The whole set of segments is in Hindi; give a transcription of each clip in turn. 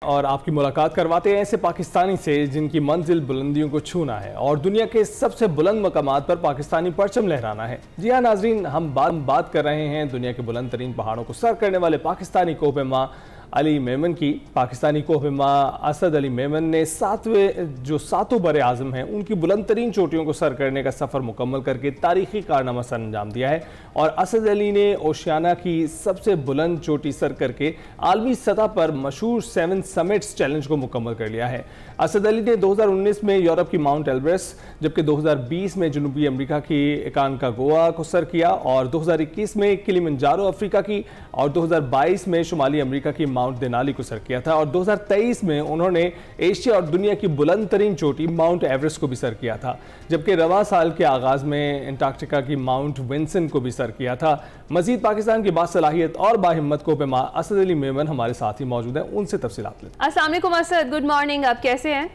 और आपकी मुलाकात करवाते हैं ऐसे पाकिस्तानी से जिनकी मंजिल बुलंदियों को छूना है और दुनिया के सबसे बुलंद मकामात पर पाकिस्तानी परचम लहराना है। जी हाँ नाजरीन, हम बात कर रहे हैं दुनिया के बुलंद तरीन पहाड़ों को सर करने वाले पाकिस्तानी कोहपेमा अली मेमन की। पाकिस्तानी कोहपेमा असद अली मेमन ने सातों बरे आज़म हैं उनकी बुलंद तरीन चोटियों को सर करने का सफ़र मुकम्मल करके तारीखी कारनामा सर अंजाम दिया है और असद अली ने ओशियाना की सबसे बुलंद चोटी सर करके आलमी सतह पर मशहूर 7 समिट्स चैलेंज को मुकम्मल कर लिया है। असद अली ने 2019 में यूरोप की माउंट एवरेस्ट, जबकि 2020 में जनूबी अमेरिका की एकानकागुआ को सर किया और 2021 में किलिमंजारो अफ्रीका की और 2022 में शुमाली अमेरिका की माउंट देनाली को सर किया था और 2023 में उन्होंने एशिया और दुनिया की बुलंद तरीन चोटी माउंट एवरेस्ट को भी सर किया था, जबकि रवा साल के आगाज में अंटार्कटिका की माउंट विंसन को भी सर किया था। मजीद पाकिस्तान की बासलाहियत और बाहिम्मत कोहपेमा असद अली मेमन हमारे साथ ही मौजूद हैं, उनसे तफसीलात लेते हैं। अस्सलाम वालेकुम असद, गुड मॉर्निंग, आप कैसे हैं?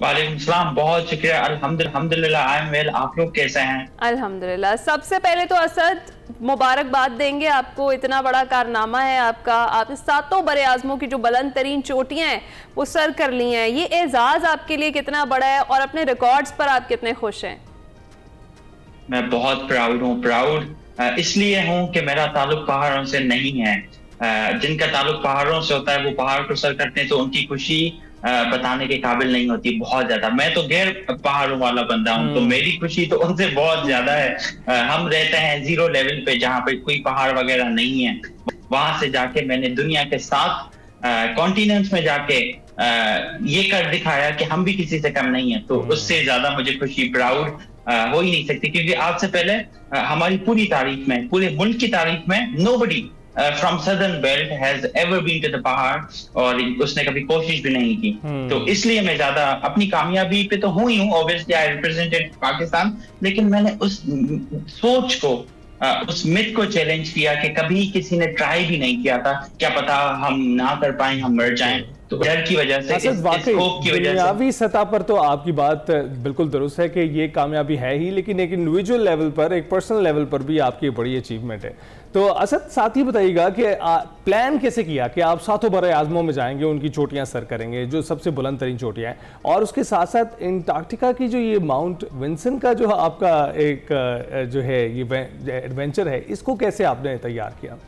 वालेकुम सलाम, बहुत शुक्रिया, अल्हम्दुलिल्लाह आई एम वेल। आप लोग कैसे हैं? अल्हम्दुलिल्लाह। सबसे पहले तो असद मुबारकबाद देंगे आपको, इतना बड़ा कारनामा है आपका, आप सातों बरे आज़मों की जो बुलंद तरीन चोटियां हैं वो सर कर ली हैं। ये एजाज़ आपके लिए कितना बड़ा है और अपने रिकॉर्ड्स पर आप कितने खुश हैं? मैं बहुत प्राउड हूँ। प्राउड इसलिए हूँ कि मेरा ताल्लुक पहाड़ों से नहीं है। जिनका ताल्लुक पहाड़ों से होता है वो पहाड़ को सर करते हैं तो उनकी खुशी बताने के काबिल नहीं होती, बहुत ज्यादा। मैं तो गैर पहाड़ों वाला बंदा हूँ तो मेरी खुशी तो उनसे बहुत ज्यादा है। हम रहते हैं जीरो लेवल पे जहाँ पे कोई पहाड़ वगैरह नहीं है। वहां से जाके मैंने दुनिया के 7 कॉन्टिनेंट्स में जाके ये कर दिखाया कि हम भी किसी से कम नहीं है। तो उससे ज्यादा मुझे खुशी, प्राउड हो ही नहीं सकती, क्योंकि आज से पहले हमारी पूरी तारीख में, पूरे मुल्क की तारीख में nobody from southern belt has ever been to the पहाड़ और उसने कभी कोशिश भी नहीं की। तो इसलिए मैं ज्यादा अपनी कामयाबी पे तो हूँ ही हूँ, ऑब्वियसली आई रिप्रेजेंटेड पाकिस्तान, लेकिन मैंने उस सोच को, उस मिथ को चैलेंज किया कि कभी किसी ने ट्राई भी नहीं किया था, क्या पता हम ना कर पाए, हम मर जाएं। तो डर की वजह से, इस होप की वजह से। दुनियावी सतह पर तो आपकी बात बिल्कुल दुरुस्त है कि ये कामयाबी है ही, लेकिन एक इंडिविजुअल लेवल पर, एक पर्सनल लेवल पर भी आपकी बड़ी अचीवमेंट है। तो असद, साथ ही बताइएगा कि प्लान कैसे किया कि आप सातों बरे आज़मों में जाएंगे, उनकी चोटियां सर करेंगे जो सबसे बुलंद तरीन चोटियां हैं, और उसके साथ साथ अंटार्कटिका की जो ये माउंट विंसन का जो आपका एक जो है ये एडवेंचर है, इसको कैसे आपने तैयार किया?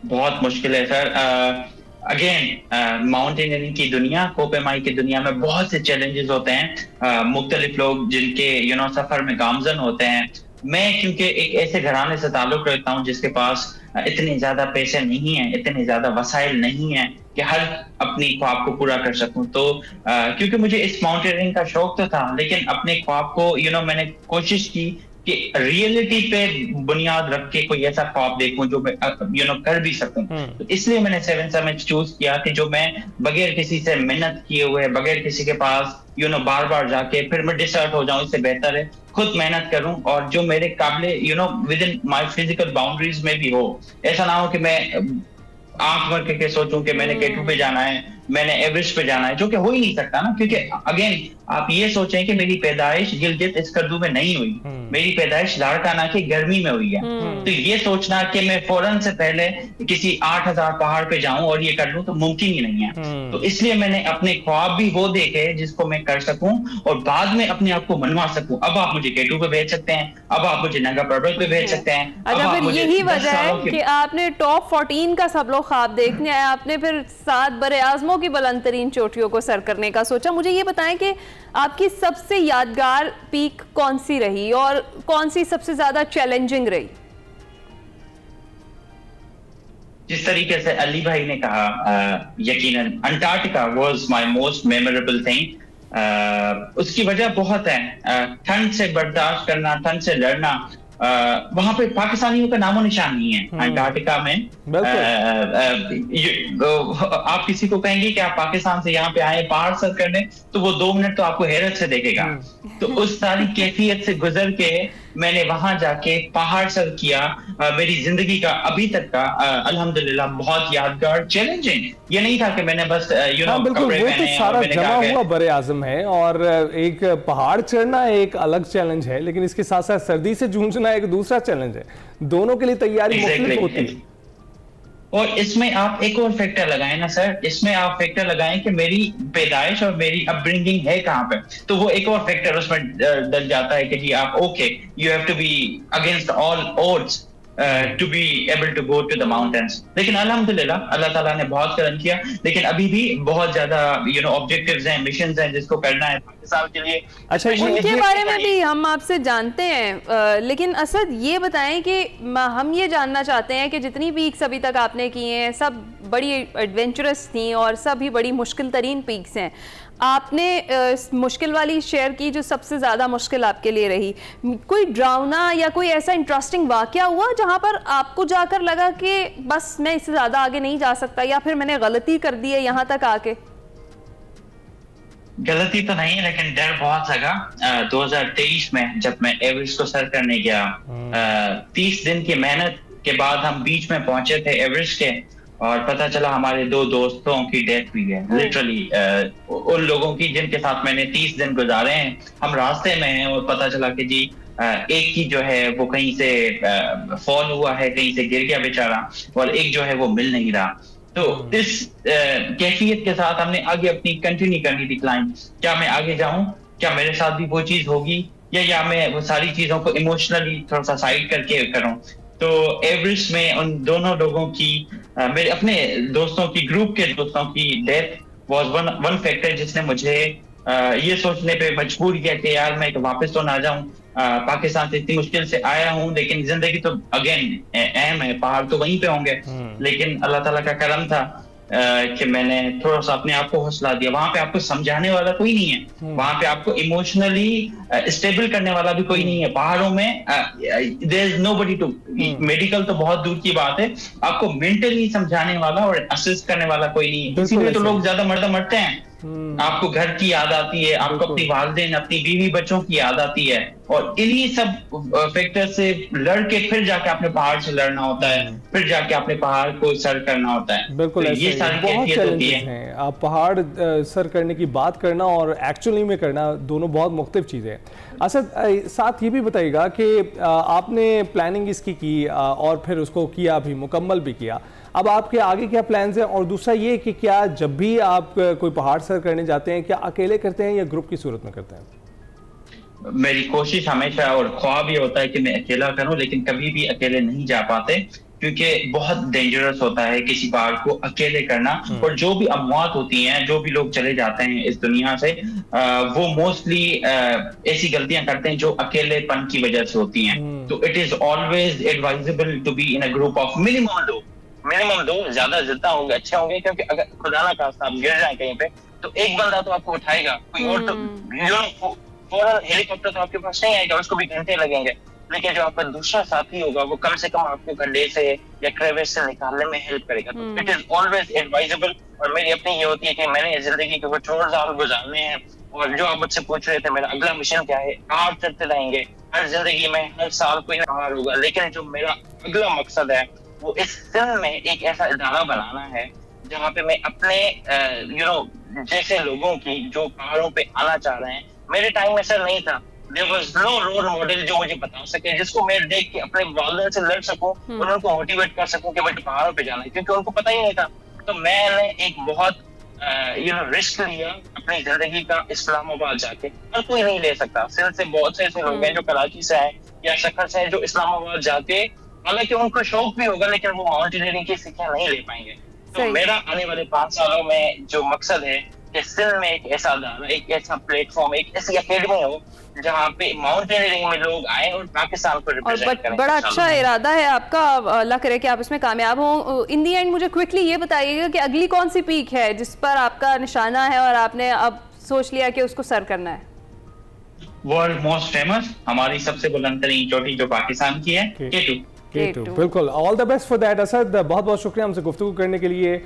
बहुत मुश्किल है सर। अगेन माउंटेनियरिंग की दुनिया, कोहपेमाई की दुनिया में बहुत से चैलेंजेस होते हैं। मुख्तलिफ लोग जिनके सफर में गामजन होते हैं। मैं क्योंकि एक ऐसे घराने से ताल्लुक रखता हूँ जिसके पास इतने ज्यादा पैसे नहीं है, इतने ज्यादा वसाइल नहीं है कि हर अपनी ख्वाब को पूरा कर सकूं। तो क्योंकि मुझे इस माउंटेनियरिंग का शौक तो था, लेकिन अपने ख्वाब को मैंने कोशिश की कि रियलिटी पे बुनियाद रख के कोई ऐसा ख्वाब देखूं जो मैं कर भी सकूं। तो इसलिए मैंने 7 समिट्स चूज किया कि जो मैं बगैर किसी से मेहनत किए हुए, बगैर किसी के पास बार बार जाके फिर मैं डिसर्ट हो जाऊं, इससे बेहतर है खुद मेहनत करूं और जो मेरे काबिले with in my physical boundaries में भी हो। ऐसा ना हो कि मैं आंख भर के सोचूं कि मैंने K2 पे जाना है, मैंने एवरेस्ट पे जाना है, जो कि हो ही नहीं सकता ना। क्योंकि अगेन आप ये सोचें कि मेरी पैदाइश गिलगित स्कर्दू में नहीं हुई, मेरी पैदाइश लाड़काना की गर्मी में हुई है। तो ये सोचना कि मैं फौरन से पहले किसी 8000 पहाड़ पे जाऊं और ये कर लूं तो मुमकिन ही नहीं है। तो इसलिए मैंने अपने ख्वाब भी वो देखे जिसको मैं कर सकूं और बाद में अपने आप को मनवा सकूं। अब आप मुझे K2 पे भेज सकते हैं, अब आप मुझे नंगा पर्वत पे भेज सकते हैं। अच्छा, फिर यही वजह है कि आपने टॉप 14 का सब लोग ख्वाब देखने आए, आपने फिर 7 बरे आज़मों की बुलंद तरीन चोटियों को सर करने का सोचा। मुझे ये बताएं कि आपकी सबसे यादगार पीक कौन सी रही और कौन सी सबसे ज्यादा चैलेंजिंग रही? जिस तरीके से अली भाई ने कहा, यकीनन Antarctica was my most memorable thing. उसकी वजह बहुत है। ठंड से बर्दाश्त करना, ठंड से लड़ना, वहां पे पाकिस्तानियों का नामो निशान नहीं है अंटार्कटिका में। आप किसी को कहेंगे कि आप पाकिस्तान से यहाँ पे आए पहाड़ सर करने, तो वो 2 मिनट तो आपको हैरत से देखेगा। तो उस सारी कैफियत से गुजर के मैंने वहां जाके पहाड़ सर किया। मेरी जिंदगी का अभी तक का अल्हम्दुलिल्लाह बहुत यादगार, चैलेंजिंग ये नहीं था कि मैंने बस बिल्कुल, वो तो सारा जमा हुआ बरे आज़म है और एक पहाड़ चढ़ना एक अलग चैलेंज है, लेकिन इसके साथ साथ सर्दी से जूझना एक दूसरा चैलेंज है। दोनों के लिए तैयारी मुख्तलिफ होती है। और इसमें आप एक और फैक्टर लगाएं ना सर, इसमें आप फैक्टर लगाएं कि मेरी पैदाइश और मेरी अपब्रिंगिंग है कहाँ पे, तो वो एक और फैक्टर उसमें डल जाता है कि जी आप okay, you have to be against all odds to be able to go to the mountains. लेकिन अल्हम्दुलिल्लाह अल्लाह ताला ने बहुत करम किया, लेकिन अभी भी बहुत ज्यादा ऑब्जेक्टिव्स हैं, मिशंस हैं जिसको करना है पाकिस्तान के लिए। अच्छा, उनके बारे में भी हम आपसे जानते हैं, लेकिन असद ये बताएं कि हम ये जानना चाहते हैं कि जितनी पीक्स अभी तक आपने की हैं सब बड़ी एडवेंचरस थी और सब ही बड़ी मुश्किल तरीन पीक्स हैं। आपने मुश्किल वाली शेयर की जो सबसे ज़्यादा मुश्किल आपके लिए रही, कोई ड्रावना या कोई ऐसा इंटरेस्टिंग वाक़या हुआ जहाँ पर आपको जाकर लगा कि बस मैं इससे ज़्यादा आगे नहीं जा सकता, या फिर मैंने गलती कर दी है यहाँ तक आके? गलती तो नहीं, लेकिन डर बहुत लगा। 2023 में जब मैं एवरेस्ट को सर करने गया, 30 दिन की मेहनत के बाद हम बीच में पहुंचे थे एवरेस्ट के, और पता चला हमारे 2 दोस्तों की डेथ हुई है। लिटरली उन लोगों की जिनके साथ मैंने 30 दिन गुजारे हैं, हम रास्ते में हैं और पता चला कि जी एक की जो है वो कहीं से फॉल हुआ है, कहीं से गिर गया बेचारा, और एक जो है वो मिल नहीं रहा। तो इस कैफियत के साथ हमने आगे अपनी कंटिन्यू करनी थी क्लाइंब। क्या मैं आगे जाऊं, क्या मेरे साथ भी वो चीज होगी, या मैं वो सारी चीजों को इमोशनली थोड़ा सा साइड करके करूं। तो एवरेस्ट में उन दोनों लोगों की, मेरे अपने दोस्तों की, ग्रुप के दोस्तों की डेथ वाज वन फैक्टर जिसने मुझे ये सोचने पे मजबूर किया कि यार मैं वापस तो ना जाऊं, पाकिस्तान से इतनी मुश्किल से आया हूं, लेकिन जिंदगी तो अगेन अहम है, पहाड़ तो वहीं पे होंगे। लेकिन अल्लाह ताला का करम था कि मैंने थोड़ा सा अपने आप को हौसला दिया। वहां पे आपको समझाने वाला कोई नहीं है, वहां पे आपको इमोशनली स्टेबल करने वाला भी कोई नहीं है। पहाड़ों में there is nobody to, medical तो बहुत दूर की बात है, आपको मेंटली समझाने वाला और असिस्ट करने वाला कोई नहीं है। इसीलिए तो लोग ज्यादा मरते हैं। आपको घर की याद आती है, आपको अपनी वालिदैन, अपनी बीवी बच्चों की याद आती है, और इन्हीं सब फैक्टर से लड़ के फिर जाके अपने पहाड़ से लड़ना होता है, फिर जाके अपने पहाड़ को सर करना होता है। बिल्कुल, तो ये सारी बहुत चैलेंजेस हैं। आप पहाड़ सर करने की बात करना और एक्चुअली में करना दोनों बहुत मुख्तलिफ चीज़ें हैं। असद, साथ ये भी बताइएगा कि आपने प्लानिंग इसकी की और फिर उसको किया भी, मुकम्मल भी किया, अब आपके आगे क्या प्लान्स हैं? और दूसरा ये कि क्या जब भी आप कोई पहाड़ सर करने जाते हैं, क्या अकेले करते हैं या ग्रुप की सूरत में करते हैं? मेरी कोशिश हमेशा और ख्वाब ये होता है कि मैं अकेला करूं, लेकिन कभी भी अकेले नहीं जा पाते, क्योंकि बहुत डेंजरस होता है किसी पहाड़ को अकेले करना। और जो भी अमवात होती हैं, जो भी लोग चले जाते हैं इस दुनिया से, वो मोस्टली ऐसी गलतियां करते हैं जो अकेलेपन की वजह से होती हैं। तो it is always advisable to be in a group of minimum 2, ज्यादा जितना होंगे अच्छे होंगे, क्योंकि अगर खुदा ना खास्ता आप गिर जाए कहीं पे, तो एक बंदा तो आपको उठाएगा, कोई और तो फौरन हेलीकॉप्टर तो आपके पास नहीं आएगा, उसको भी घंटे लगेंगे। लेकिन जो आपका दूसरा साथी होगा वो कम से कम आपको गड्ढे से या क्रेविस से निकालने में हेल्प करेगा। तो इट इज ऑलवेज एडवाइजेबल। और मेरी अपनी ये होती है कि मैंने जिंदगी के कुछ और साल गुजारने हैं, और जो आप मुझसे पूछ रहे थे मेरा अगला मिशन क्या है, पहाड़ चढ़ते रहेंगे। हर जिंदगी में हर साल कोई पहाड़ होगा, लेकिन जो मेरा अगला मकसद है वो इस फिल्म में एक ऐसा इदारा बनाना है जहाँ पे मैं अपने जैसे लोगों की जो पहाड़ों पे आना चाह रहे हैं, मेरे टाइम में सर नहीं था, there was no role model जो मुझे बता सके, जिसको मैं देख के अपने वालिदैन से लड़ सकूं और उनको मोटिवेट कर सकूं कि मुझे पहाड़ों पे जाना है, क्योंकि उनको पता ही नहीं था। तो मैंने एक बहुत रिस्क लिया अपनी जिंदगी का इस्लामाबाद जाके। हर कोई नहीं ले सकता, सिर्फ से बहुत से ऐसे लोग हैं जो कराची से हैं या शक्कर से हैं जो इस्लामाबाद जाके, हालांकि उनको शौक भी होगा, लेकिन वो माउंटेनियरिंग की सीखें नहीं ले पाएंगे। तो मेरा आने वाले 5 सालों में जो मकसद है कि सिंध में एक ऐसा अदारा, एक ऐसा प्लेटफॉर्म, एक ऐसी एकेडमी हो जहाँ पे माउंटेनियरिंग में लोग आए और पाकिस्तान को रिप्रेजेंट करें। बड़ा अच्छा इरादा है आपका, अल्लाह करे कि आप इसमें कामयाब हो। इन दी एंड मुझे क्विकली ये बताइएगा कि अगली कौन सी पीक है जिस पर आपका निशाना है और आपने अब सोच लिया कि उसको सर करना है? वर्ल्ड मोस्ट फेमस, हमारी सबसे बुलंद तरीन चोटी जो पाकिस्तान की है, K2। बिल्कुल, all the best for that Asad. बहुत बहुत शुक्रिया हमसे गुफ्तगू करने के लिए।